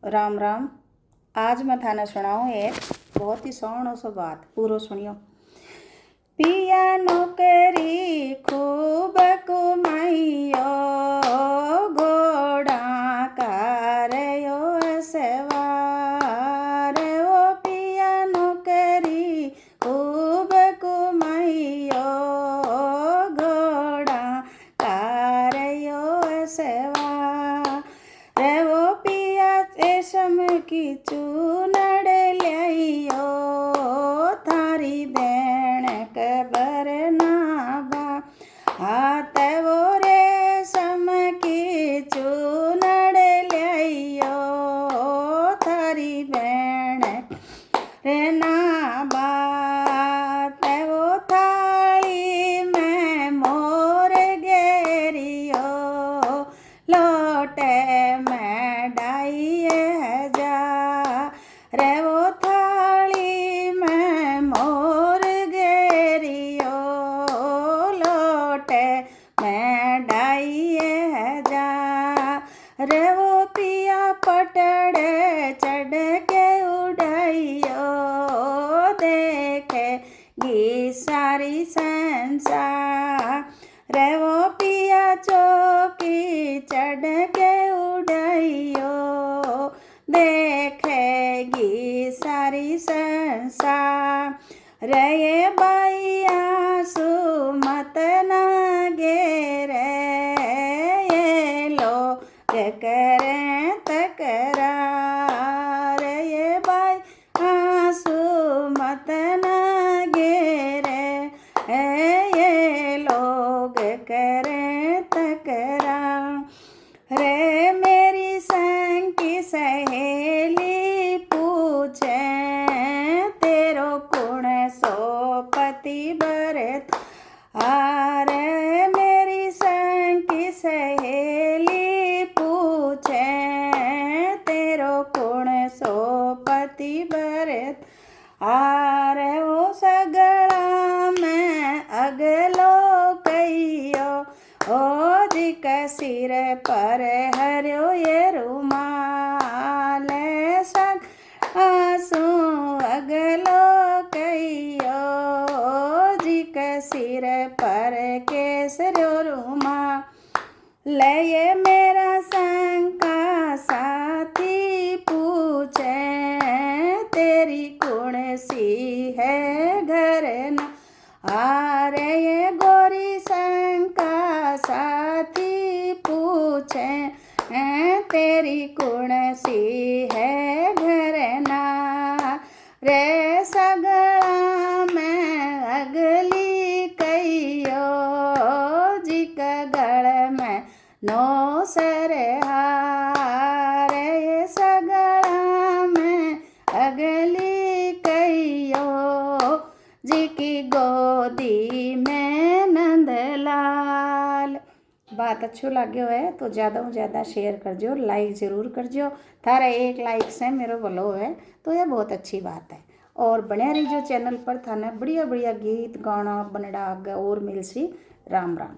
राम राम। आज मैं थाने सुनाऊँ एक बहुत ही सोहणो सो बात, पूरो सुनियो। पिया नौकरी खूब कमाइयो, घोड़ा कार्यो सवार। ओ पिया नौकरी खूब कमाइयो, घोड़ा कार्यो सवार। वो पिया रेशम की चूनड़ लियो, थारी देण कबर ना बा। हाथ वो रेशम की चूनड़ लियो, थारी बेण रे ना बात। वो थाली में मोर घेरियो, लोटे में डाइए जा। रे वो थाली में मोर घेरियो, लोटे में डाइए जा। रे वो पिया पटड़े चढ़ के उड़ाइयो, देखेगी सारी संसार। रे वो पिया चौकी चढ़ के उड़ाइयो, देखेगी सारी संसार। रे ये बाइया सुमत ना घेरे, ये लोग करें तकरार। ये बाइया सुमत ना घेरे, ये लोग करें तकरार। रे मेरी संग की सहेली पूछे, तेरो कुण सो पति भरत। आरे मेरी संग की सहेली पूछे, तेरो कुण सो पति भरत। आरे वो सगड़ा में अगलो कहियो, ओ जी के सिर पर हरियो ये रुमाल। आंसू अगलो कहियो, ओ जी के सिर पर केसरियो रुमाल। ले ये मेरा संग का साथी पूछे, तेरी कौन सी है घर न। आरे ये गोरी संग का साथी पूछे, तेरी कौन सी है घर ना। रे सगड़ा में अगली कहियो, जी का गल में नो सर हार। ये सगड़ा में अगली कहियो, जी की गोदी में नंदलाल। बात अच्छो लाग्यो है तो ज़्यादा से ज़्यादा शेयर करजो, लाइक ज़रूर करजो। थारा एक लाइक से मेरो भलो है तो यह बहुत अच्छी बात है। और बने रहिजो चैनल पर, थाने बढ़िया बढ़िया गीत गाना बनड़ा आगे और मिलसी। राम राम।